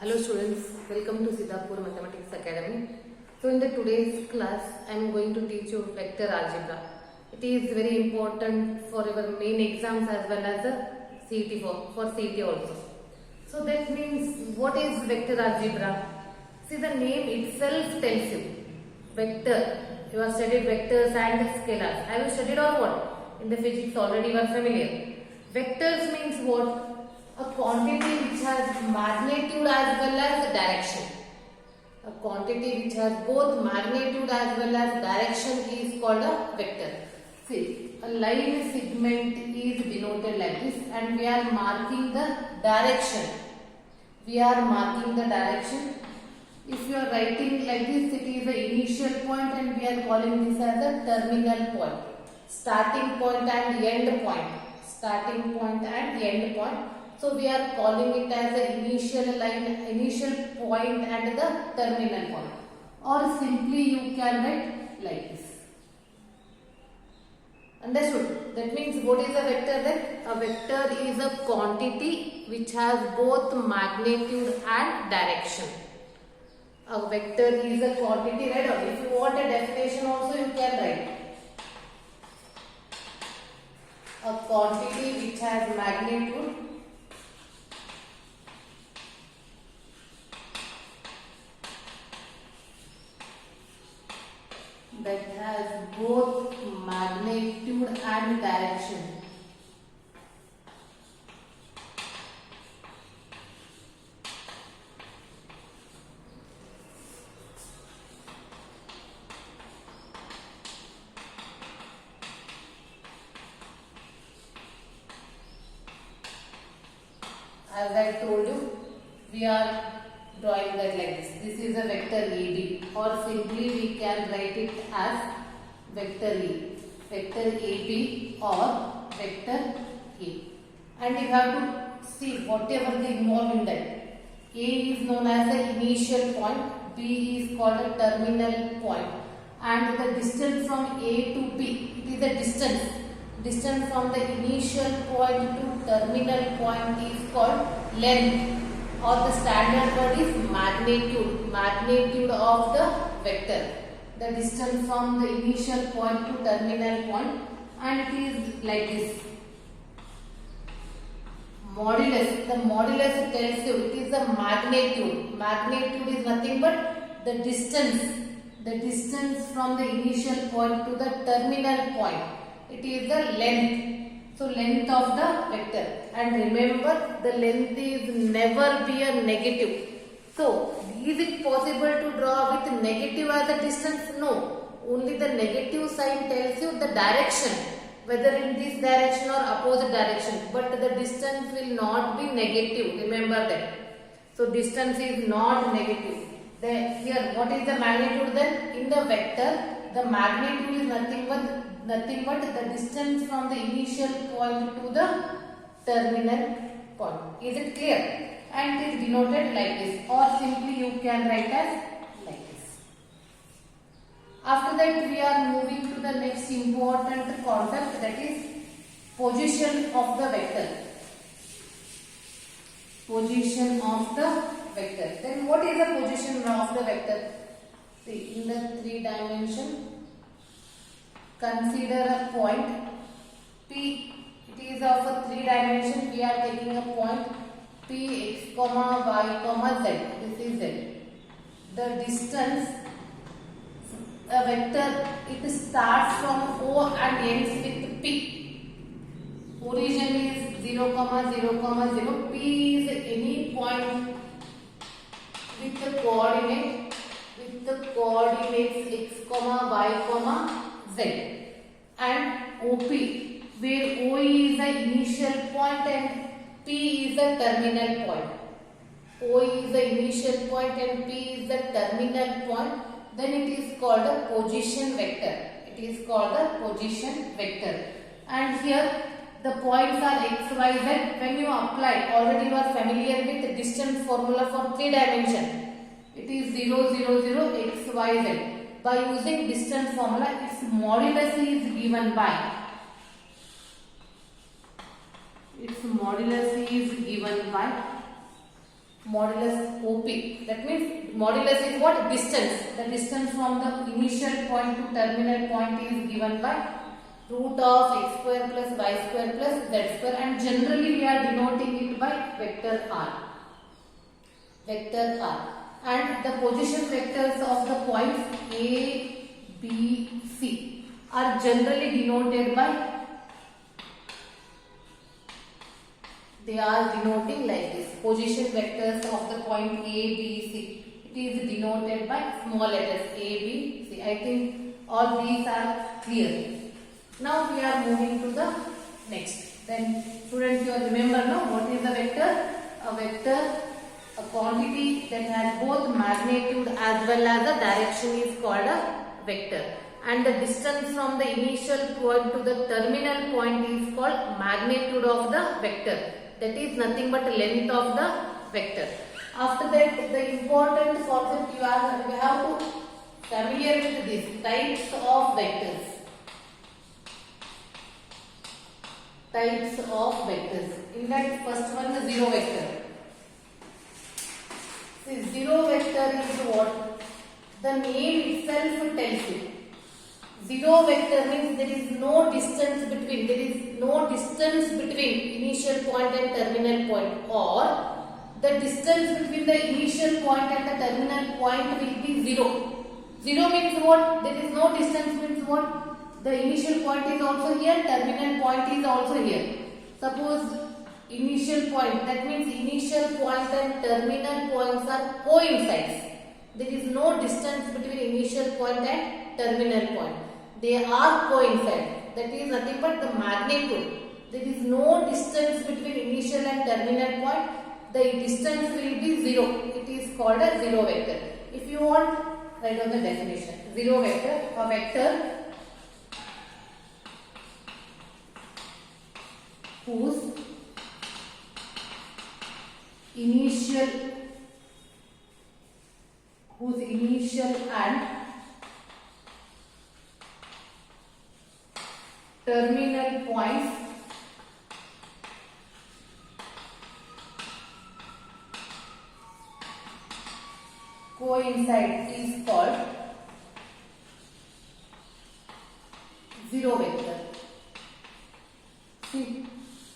Hello students, welcome to Siddhapur Mathematics Academy. So in the today's class, I am going to teach you vector algebra. It is very important for your main exams as well as the CET for CET also. So that means what is vector algebra? See, the name itself tells you. Vector. You have studied vectors and scalars. Have you studied or what? In the physics already you are familiar. Vectors means what? A quantity which has magnitude as well as direction. A quantity which has both magnitude as well as direction is called a vector. See, a line segment is denoted like this and we are marking the direction. We are marking the direction. If you are writing like this, it is the initial point and we are calling this as the terminal point. Starting point and end point. Starting point and end point. So we are calling it as the initial line, initial point and the terminal point. Or simply you can write like this. Understood? That means what is a vector then? A vector is a quantity which has both magnitude and direction. A vector is a quantity, right? Or if you want a definition also you can write. A quantity which has magnitude that has both magnitude and direction. As I told you, we are drawing that like this. This is a vector AB, or simply we can write it as vector E. Vector AB or vector A. And you have to see whatever is involved in that. A is known as the initial point, B is called a terminal point. And the distance from A to B, it is the distance. Distance from the initial point to terminal point is called length. Or the standard word is magnitude, magnitude of the vector. The distance from the initial point to terminal point, and it is like this. Modulus, the modulus tells you it is the magnitude. Magnitude is nothing but the distance from the initial point to the terminal point. It is the length. So length of the vector, and remember the length is never be a negative. So is it possible to draw with negative as a distance? No. Only the negative sign tells you the direction, whether in this direction or opposite direction. But the distance will not be negative. Remember that. So distance is not negative. Here what is the magnitude then? In the vector, the magnitude is nothing but the distance from the initial point to the terminal point. Is it clear? And it is denoted like this, or simply you can write as like this. After that we are moving to the next important concept, that is position of the vector. Position of the vector. Then what is the position of the vector? See, in the 3 dimension, consider a point P. It is of a 3 dimension. We are taking a point P, x, y, z. This is z. The distance, a vector, it starts from O and ends with P. Origin is 0, 0, 0. P is any point with the coordinates x, y, z. And OP, where O is the initial point and P is the terminal point. O is the initial point and P is the terminal point. Then it is called a position vector. It is called a position vector. And here the points are x, y, z. When you apply, already you are familiar with the distance formula for 3 dimension. It is 0, 0, 0, x, y, z. By using distance formula, its modulus is given by modulus OP. That means modulus is what? Distance. The distance from the initial point to terminal point is given by root of x square plus y square plus z square, and generally we are denoting it by vector r. Vector r. And the position vectors of the points A, B, C are generally denoted by, they are denoting like this. Position vectors of the point A, B, C. It is denoted by small letters A, B, C. I think all these are clear. Now we are moving to the next. Then students, you remember now what is a vector? A vector, a quantity that has both magnitude as well as a direction is called a vector. And the distance from the initial point to the terminal point is called magnitude of the vector. That is nothing but length of the vector. After that, the important concept you have to familiar with this types of vectors. Types of vectors. In that, first one is zero vector. See, zero vector is what? The name itself tells you. Zero vector means there is no distance between. There is no distance between initial point and terminal point, or the distance between the initial point and the terminal point will be zero. Zero means what? There is no distance means what? The initial point is also here, terminal point is also here. Suppose initial point, that means initial point and terminal points are coincides. There is no distance between initial point and terminal point. They are coincide. That is nothing but the magnitude. There is no distance between initial and terminal point. The distance will be zero. It is called a zero vector. If you want, write down the definition. Zero vector, a vector whose initial and terminal points coincide is called zero vector. See,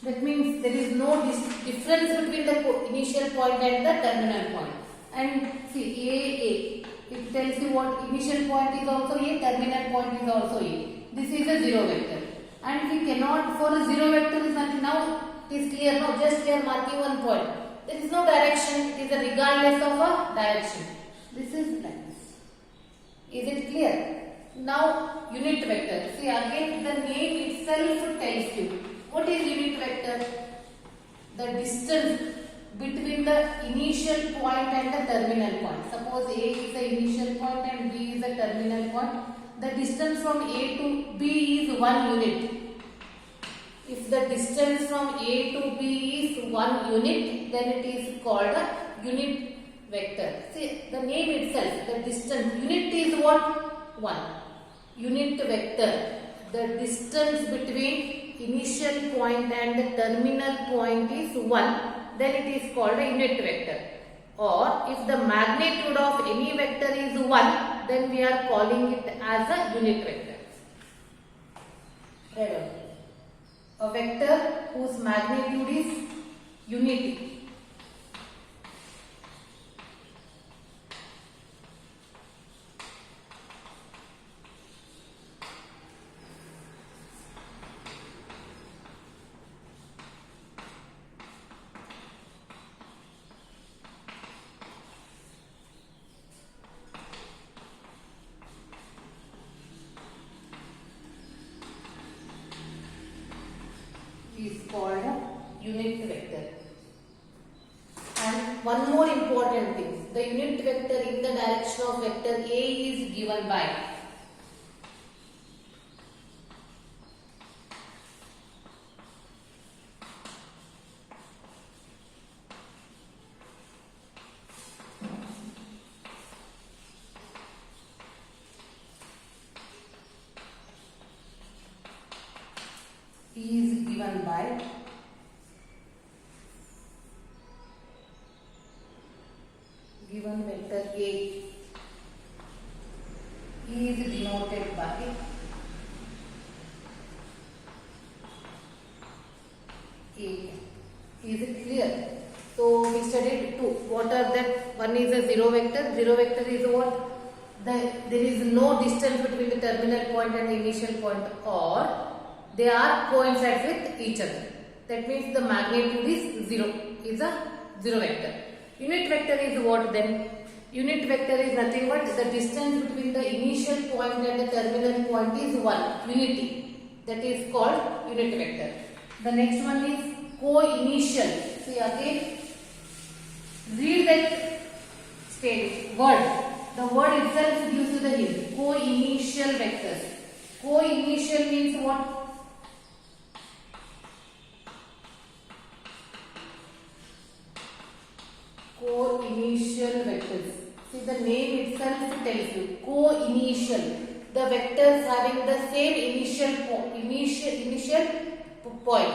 that means there is no difference between the initial point and the terminal point. And see, A, it tells you what initial point is also A, terminal point is also A. This is a zero vector. And we cannot, for a zero vector is nothing. Now it is clear, now just we are marking one point. There is no direction, it is a regardless of a direction. This is like this. Is it clear? Now unit vector. See, again the name itself tells you. What is unit vector? The distance between the initial point and the terminal point. Suppose A is the initial point and B is the terminal point. The distance from A to B is 1 unit. If the distance from A to B is 1 unit, then it is called a unit vector. See, the name itself, the distance, unit is what? 1. Unit vector. The distance between initial point and the terminal point is 1, then it is called a unit vector. Or if the magnitude of any vector is 1, then we are calling it as a unit vector. Right. A vector whose magnitude is unity. Is called a unit vector. And one more important thing, the unit vector in the direction of vector A is given by given vector A is denoted by A. Is it clear? So we studied two. What are that? One is a zero vector. Zero vector is what? There is no distance between the terminal point and the initial point, or they are coincide with each other. That means the magnitude is zero. Is a zero vector. Unit vector is what then? Unit vector is nothing but the distance between the initial point and the terminal point is 1. Unity. That is called unit vector. The next one is co-initial. See again. Read that word. The word itself gives you the hint. Co-initial vectors. Co-initial means what? Co-initial vectors. See, the name itself tells you. Co-initial. The vectors having the same initial point.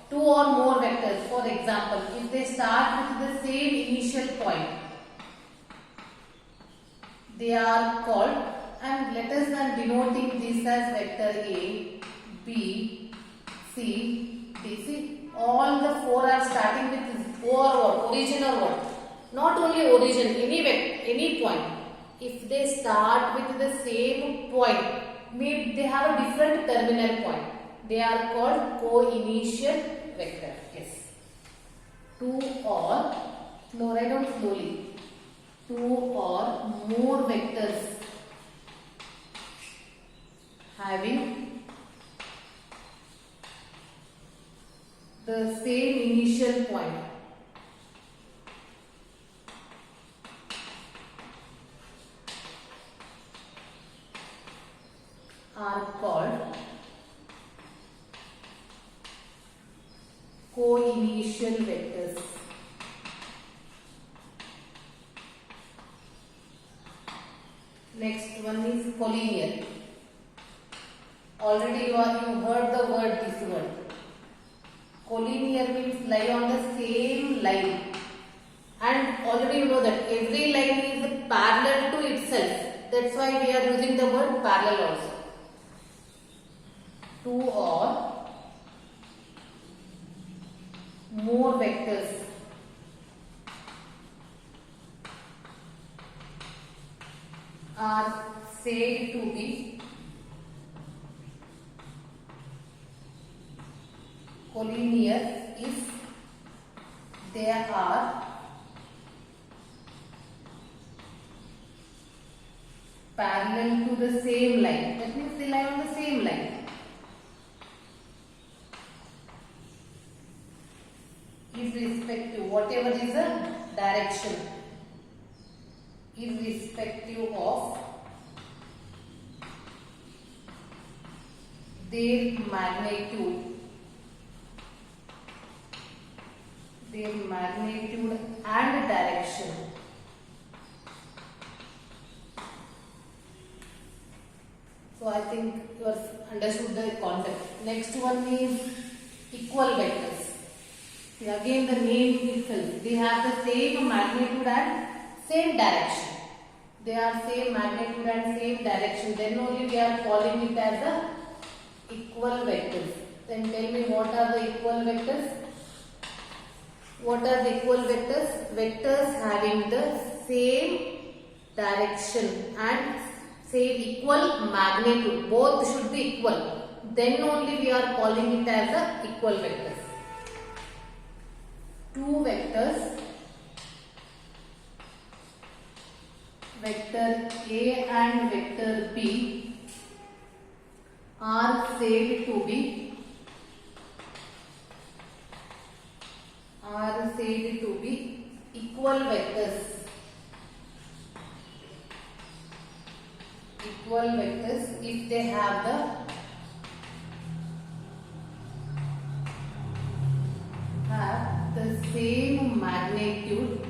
Two or more vectors. For example, if they start with the same initial point, they are called, and let us denoting this as vector A, B, C, D. See, all the four are starting with O or what? Origin or what? Not only origin, any point. If they start with the same point, maybe they have a different terminal point. They are called co-initial vector. Yes. Two or, no, write down slowly. Two or more vectors having the same initial point are called co-initial vectors. Next one is collinear. Already you heard the word, this word. Collinear means lie on the same line. And already you know that every line is parallel to itself. That's why we are using the word parallel also. Two or more vectors are said to be collinear if they are parallel to the same line. That means they lie on the same line. Irrespective, whatever is the direction, irrespective of their magnitude and direction. So I think you have understood the concept. Next one is equal vectors. See, again the name itself, they have the same magnitude and same direction. They are same magnitude and same direction. Then only we are calling it as the equal vectors. Then tell me, what are the equal vectors? What are the equal vectors? Vectors having the same direction and same equal magnitude. Both should be equal. Then only we are calling it as the equal vectors. Two vectors, vector A and vector B, are said to be equal vectors. Equal vectors if they have the same magnitude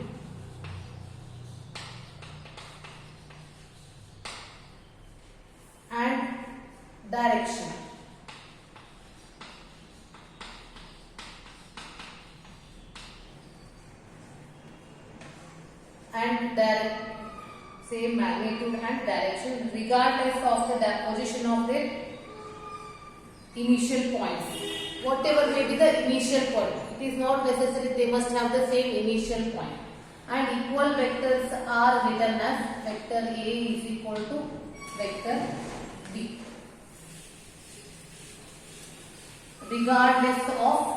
and direction. and same magnitude and direction regardless of the position of their initial points. Whatever may be the initial point, it is not necessary they must have the same initial point. And equal vectors are written as vector A is equal to vector B, regardless of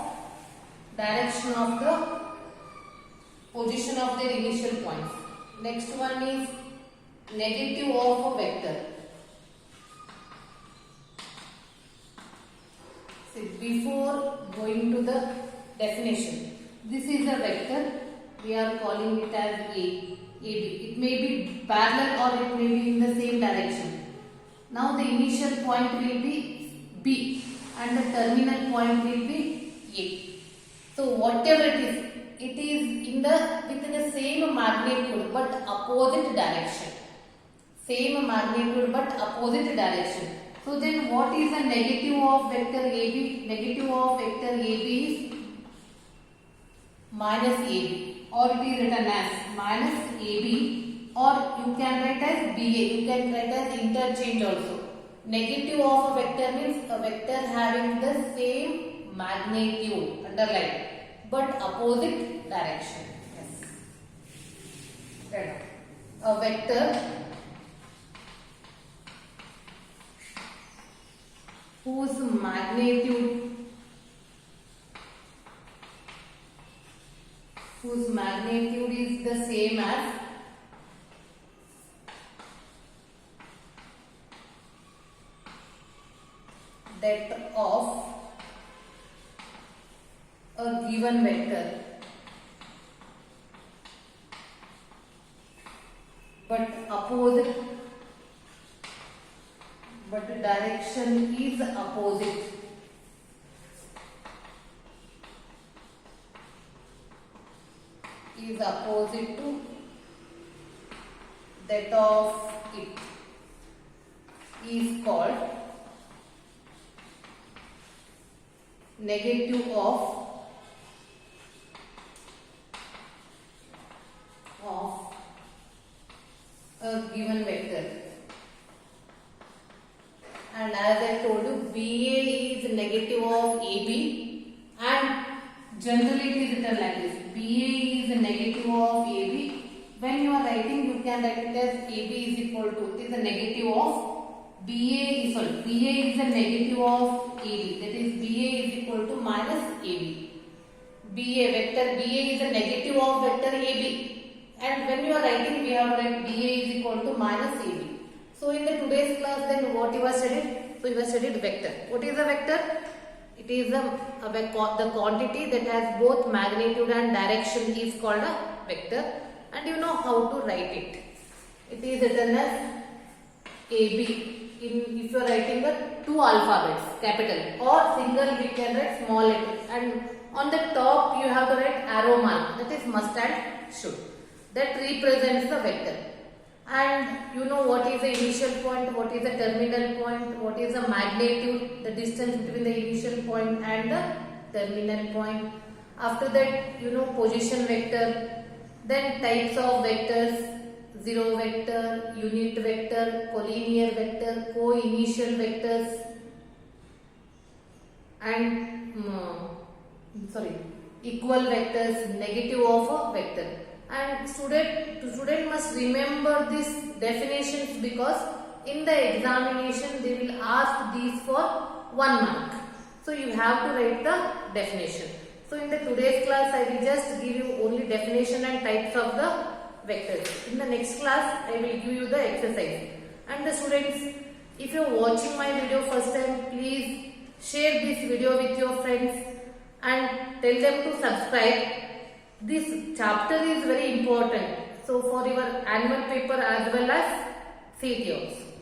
direction of the position of their initial points. Next one is negative of a vector. See, before going to the definition, this is a vector, we are calling it as AB. It may be parallel or it may be in the same direction. Now the initial point will be B and the terminal point will be A. So whatever it is in within the same magnitude but opposite direction. Same magnitude but opposite direction. So then what is the negative of vector AB? Negative of vector AB is minus AB, or it is written as minus AB, or you can write as BA. You can write as interchange also. Negative of a vector means a vector having the same magnitude, underline, but opposite direction. Yes. Right. A vector whose magnitude is the same as that of a given vector, but the direction is opposite. Is opposite to that of it, is called negative of a given vector. And as I told you, BA is negative of AB, and generally it is written like this. BA is negative of AB. When you are writing, you can write it as AB is equal to, it is a negative of BA is a negative of AB. That is BA is equal to minus AB. Vector BA is a negative of vector AB. And when you are writing, we have to write BA is equal to minus AB. So in the today's class, then what you have studied? So you have studied vector. What is a vector? It is the quantity that has both magnitude and direction is called a vector, and you know how to write it. It is written as AB. If you are writing the two alphabets, capital, or single, we can write small letter, and on the top you have to write arrow mark, that is must and should. That represents the vector. And you know what is the initial point, what is the terminal point, what is the magnitude, the distance between the initial point and the terminal point. After that, you know position vector, then types of vectors, zero vector, unit vector, collinear vector, co-initial vectors, and equal vectors, negative of a vector. And student must remember these definitions, because in the examination they will ask these for 1 mark. So you have to write the definition. So in the today's class, I will just give you only definition and types of the vectors. In the next class, I will give you the exercise. And the students, if you are watching my video first time, please share this video with your friends and tell them to subscribe. This chapter is very important, so for your annual paper as well as CET also.